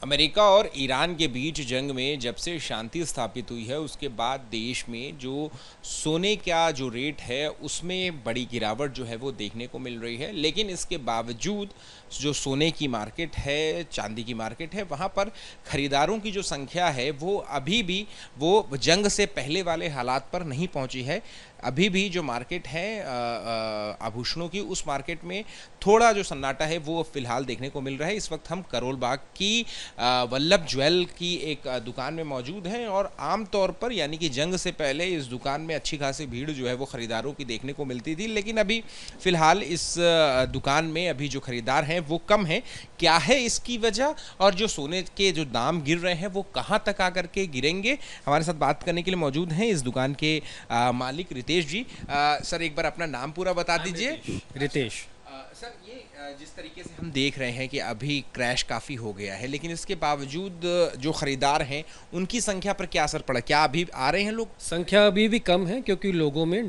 America और Iran के बीच जंग में जब से शांति स्थापित हुई है उसके बाद देश में जो सोने का जो रेट है उसमें बड़ी गिरावट जो है वो देखने को मिल रही है। लेकिन इसके बावजूद जो सोने की मार्केट है, चांदी की मार्केट है, वहाँ पर ख़रीदारों की जो संख्या है वो अभी भी वो जंग से पहले वाले हालात पर नहीं पहुँची है। अभी भी जो मार्केट है आभूषणों की, उस मार्केट में थोड़ा जो सन्नाटा है वो फिलहाल देखने को मिल रहा है। इस वक्त हम करोल बाग की वल्लभ ज्वेल की एक दुकान में मौजूद हैं और आम तौर पर यानी कि जंग से पहले इस दुकान में अच्छी खासी भीड़ जो है वो ख़रीदारों की देखने को मिलती थी, लेकिन अभी फ़िलहाल इस दुकान में अभी जो ख़रीदार हैं वो कम हैं। क्या है इसकी वजह और जो सोने के जो दाम गिर रहे हैं वो कहाँ तक आकर के गिरेंगे, हमारे साथ बात करने के लिए मौजूद हैं इस दुकान के मालिक रितेश जी। सर एक बार अपना नाम पूरा बता दीजिए। रितेश। सर ये जिस तरीके से हम देख रहे हैं कि अभी क्रैश काफ़ी हो गया है, लेकिन इसके बावजूद जो ख़रीदार हैं उनकी संख्या पर क्या असर पड़ा? क्या अभी आ रहे हैं लोग? संख्या अभी भी कम है क्योंकि लोगों में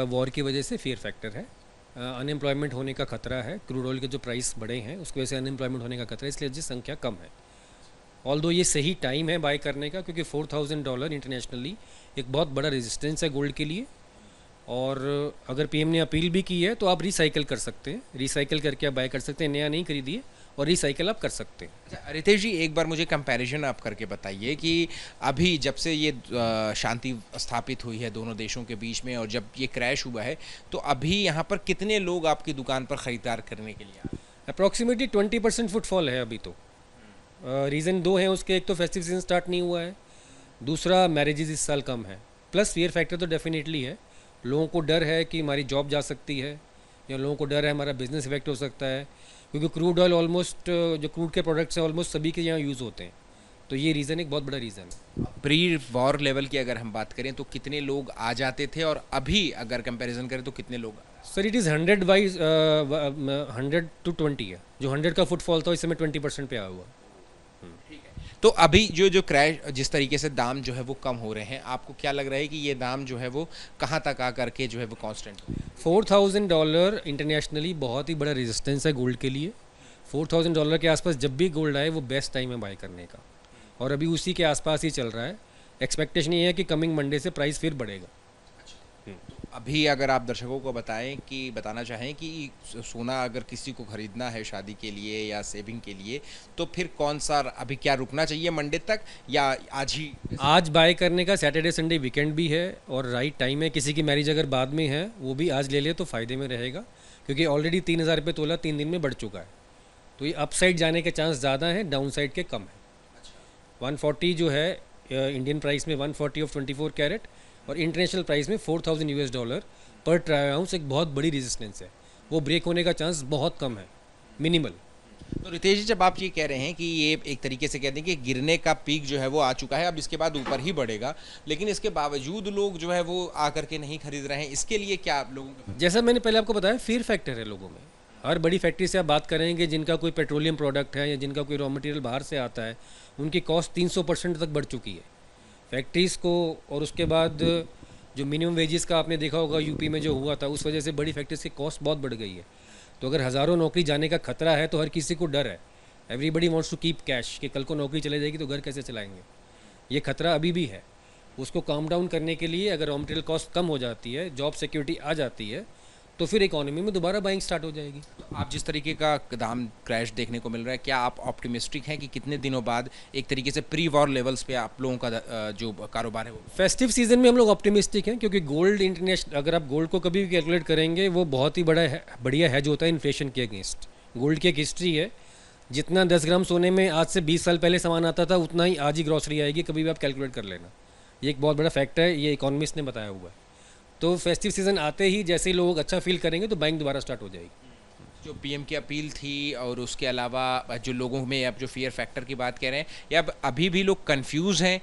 वॉर की वजह से फियर फैक्टर है, अनएम्प्लॉयमेंट होने का खतरा है। क्रूड ऑयल के जो प्राइस बढ़े हैं उसकी वजह से अनएम्प्लॉयमेंट होने का खतरा है, इसलिए जी संख्या कम है। ऑल्दो ये सही टाइम है बाय करने का क्योंकि $4000 इंटरनेशनली एक बहुत बड़ा रेजिस्टेंस है गोल्ड के लिए। और अगर पीएम ने अपील भी की है तो आप रिसाइकिल कर सकते हैं, रिसाइकिल करके आप बाय कर सकते हैं, नया नहीं खरीदिए और रिसाइकिल आप कर सकते हैं। अच्छा रितेश जी, एक बार मुझे कंपैरिजन आप करके बताइए कि अभी जब से ये शांति स्थापित हुई है दोनों देशों के बीच में और जब ये क्रैश हुआ है तो अभी यहाँ पर कितने लोग आपकी दुकान पर ख़रीदार करने के लिए आए? अप्रॉक्सीमेटली 20% फुटफॉल है अभी तो। रीज़न दो हैं उसके, एक तो फेस्टिव सीजन स्टार्ट नहीं हुआ है, दूसरा मैरिजेस इस साल कम है, प्लस फियर फैक्टर तो डेफिनेटली है। लोगों को डर है कि हमारी जॉब जा सकती है या लोगों को डर है हमारा बिजनेस इफेक्ट हो सकता है क्योंकि क्रूड ऑयल ऑलमोस्ट जो क्रूड के प्रोडक्ट्स हैं ऑलमोस्ट सभी के यहाँ यूज़ होते हैं, तो ये रीज़न एक बहुत बड़ा रीज़न है। प्री वॉर लेवल की अगर हम बात करें तो कितने लोग आ जाते थे और अभी अगर कंपैरिजन करें तो कितने लोग? सर इट इज़ 100/100 to 20 है, जो 100 का फुटफॉल था इस समय 20% पे आया हुआ। तो अभी जो क्रैश जिस तरीके से दाम जो है वो कम हो रहे हैं, आपको क्या लग रहा है कि ये दाम जो है वो कहाँ तक आ करके जो है वो कांस्टेंट हो? $4000 इंटरनेशनली बहुत ही बड़ा रेजिस्टेंस है गोल्ड के लिए। $4000 के आसपास जब भी गोल्ड आए वो बेस्ट टाइम है बाय करने का, और अभी उसी के आसपास ही चल रहा है। एक्सपेक्टेशन ये है कि कमिंग मंडे से प्राइस फिर बढ़ेगा। अभी अगर आप दर्शकों को बताना चाहें कि सोना अगर किसी को ख़रीदना है शादी के लिए या सेविंग के लिए तो फिर कौन सा अभी क्या रुकना चाहिए मंडे तक या आज ही? आज बाय करने का, सैटरडे संडे वीकेंड भी है और राइट टाइम है। किसी की मैरिज अगर बाद में है वो भी आज ले ले तो फ़ायदे में रहेगा क्योंकि ऑलरेडी 3000 रुपये तोला 3 दिन में बढ़ चुका है, तो ये अपसाइड जाने के चांस ज़्यादा हैं, डाउन साइड के कम है। 140 जो है इंडियन प्राइस में 140 ऑफ 24 कैरेट और इंटरनेशनल प्राइस में $4000 पर ट्राई आउंस एक बहुत बड़ी रेजिस्टेंस है, वो ब्रेक होने का चांस बहुत कम है, मिनिमल। तो रितेश जी, जब आप ये कह रहे हैं कि ये एक तरीके से कहते हैं कि गिरने का पीक जो है वो आ चुका है, अब इसके बाद ऊपर ही बढ़ेगा, लेकिन इसके बावजूद लोग जो है वो आकर के नहीं खरीद रहे हैं, इसके लिए क्या आप लोगों का? जैसा मैंने पहले आपको बताया, फियर फैक्टर है लोगों में। हर बड़ी फैक्ट्री से आप बात करेंगे जिनका कोई पेट्रोलियम प्रोडक्ट है या जिनका कोई रॉ मटेरियल बाहर से आता है, उनकी कॉस्ट 300% तक बढ़ चुकी है फैक्ट्रीज़ को। और उसके बाद जो मिनिमम वेजेस का आपने देखा होगा यूपी में जो हुआ था, उस वजह से बड़ी फैक्ट्रीज की कॉस्ट बहुत बढ़ गई है। तो अगर हज़ारों नौकरी जाने का खतरा है तो हर किसी को डर है, everybody wants to keep cash, कि कल को नौकरी चले जाएगी तो घर कैसे चलाएंगे। ये खतरा अभी भी है, उसको काम डाउन करने के लिए अगर रॉ मटेरियल कॉस्ट कम हो जाती है, जॉब सिक्योरिटी आ जाती है, तो फिर इकोनॉमी में दोबारा बाइंग स्टार्ट हो जाएगी। तो आप जिस तरीके का दाम क्रैश देखने को मिल रहा है, क्या आप ऑप्टिमिस्टिक हैं कि कितने दिनों बाद एक तरीके से प्री वॉर लेवल्स पे आप लोगों का जो कारोबार है वो? फेस्टिव सीजन में हम लोग ऑप्टिमिस्टिक हैं क्योंकि गोल्ड इंटरनेशनल, अगर आप गोल्ड को कभी भी कैलकुलेट करेंगे, वो बहुत ही बढ़िया हैज होता है इन्फ्लेशन के अगेंस्ट। गोल्ड की एक हिस्ट्री है, जितना 10 ग्राम सोने में आज से 20 साल पहले सामान आता था उतना ही आज ही ग्रॉसरी आएगी, कभी भी आप कैलकुलेट कर लेना। ये एक बहुत बड़ा फैक्ट है, ये इकोनॉमिस्ट ने बताया हुआ है। तो फेस्टिव सीज़न आते ही जैसे ही लोग अच्छा फील करेंगे तो बाइंग दोबारा स्टार्ट हो जाएगी। जो पीएम की अपील थी और उसके अलावा जो लोगों में अब जो फियर फैक्टर की बात कह रहे हैं, या अभी भी लोग कंफ्यूज हैं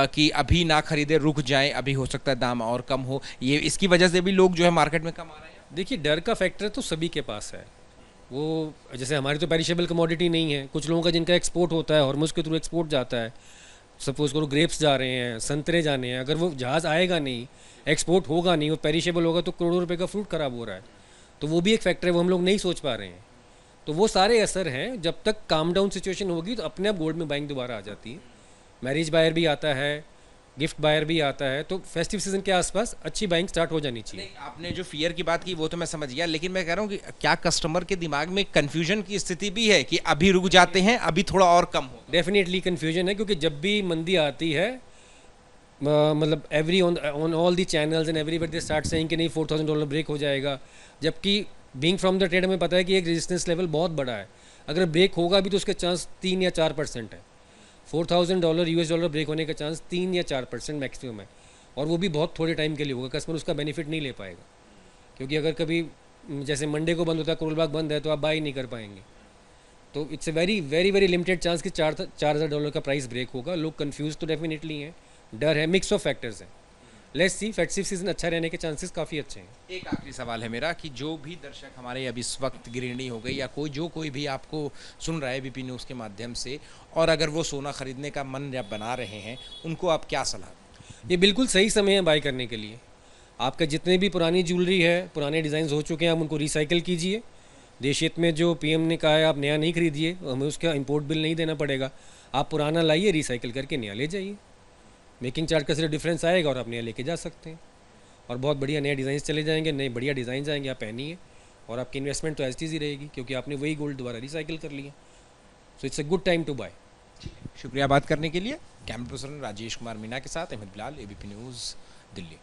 कि अभी ना खरीदे, रुक जाएं, अभी हो सकता है दाम और कम हो, ये इसकी वजह से भी लोग जो है मार्केट में कम आ रहे हैं? देखिए, डर का फैक्टर तो सभी के पास है। वो जैसे हमारी तो पेरिशेबल कमोडिटी नहीं है, कुछ लोगों का जिनका एक्सपोर्ट होता है हॉर्मुज़ के थ्रू एक्सपोर्ट जाता है, सपोज करो ग्रेप्स जा रहे हैं, संतरे जाने हैं, अगर वो जहाज़ आएगा नहीं, एक्सपोर्ट होगा नहीं, वो पेरिशेबल होगा तो करोड़ों रुपए का फ्रूट ख़राब हो रहा है। तो वो भी एक फैक्टर है, वो हम लोग नहीं सोच पा रहे हैं। तो वो सारे असर हैं, जब तक काम डाउन सिचुएशन होगी तो अपने आप गोल्ड में बाइंग दोबारा आ जाती है। मैरिज बायर भी आता है, गिफ्ट बायर भी आता है, तो फेस्टिव सीजन के आसपास अच्छी बाइंग स्टार्ट हो जानी चाहिए। नहीं, आपने जो फियर की बात की वो तो मैं समझ गया, लेकिन मैं कह रहा हूँ कि क्या कस्टमर के दिमाग में कंफ्यूजन की स्थिति भी है कि अभी रुक जाते हैं, अभी थोड़ा और कम हो? डेफिनेटली कन्फ्यूजन है, क्योंकि जब भी मंदी आती है मतलब every on all the channels and everybody they start saying कि नहीं $4,000 ब्रेक हो जाएगा, जबकि बीइंग फ्रॉम द ट्रेड हमें पता है कि एक रेजिस्टेंस लेवल बहुत बड़ा है। अगर ब्रेक होगा भी तो उसके चांस 3 या 4% है। $4,000 US डॉलर ब्रेक होने का चांस 3 या 4% मैक्सिमम है, और वो भी बहुत थोड़े टाइम के लिए होगा। कस्टमर उसका बेनिफिट नहीं ले पाएगा, क्योंकि अगर कभी जैसे मंडे को बंद होता है, करोल बाग बंद है, तो आप बाई नहीं कर पाएंगे। तो it's a very very very limited chance कि $4,000 का प्राइस ब्रेक होगा। लोग कंफ्यूज तो डेफिनेटली हैं, डर है, मिक्स ऑफ फैक्टर्स हैं। लेट्स सी, फेस्टिव सीजन अच्छा रहने के चांसेस काफ़ी अच्छे हैं। एक आखिरी सवाल है मेरा कि जो भी दर्शक हमारे अब इस वक्त गृहिणी हो गई या कोई भी आपको सुन रहा है बीपी न्यूज़ के माध्यम से, और अगर वो सोना खरीदने का मन या बना रहे हैं, उनको आप क्या सलाह दें? ये बिल्कुल सही समय है बाय करने के लिए। आपका जितने भी पुरानी ज्वेलरी है, पुराने डिज़ाइन हो चुके हैं, आप उनको रिसाइकिल कीजिए। देश हित में जो पीएम ने कहा है, आप नया नहीं खरीदिए, हमें उसका इंपोर्ट बिल नहीं देना पड़ेगा। आप पुराना लाइए, रिसाइकिल करके नया ले जाइए। मेकिंग चार्ज का सिर्फ डिफरेंस आएगा और आप नया लेके जा सकते हैं, और बहुत बढ़िया नए डिज़ाइन चले जाएंगे, नए बढ़िया डिज़ाइन आएंगे, आप पहनिए, और आपकी इन्वेस्टमेंट तो एज ही रहेगी, क्योंकि आपने वही गोल्ड दोबारा रिसाइकिल कर लिया। So it's a good time to buy. शुक्रिया बात करने के लिए। कैमरा पर्सन राजेश कुमार मीना के साथ अहमद बिलाल, एबीपी न्यूज़, दिल्ली।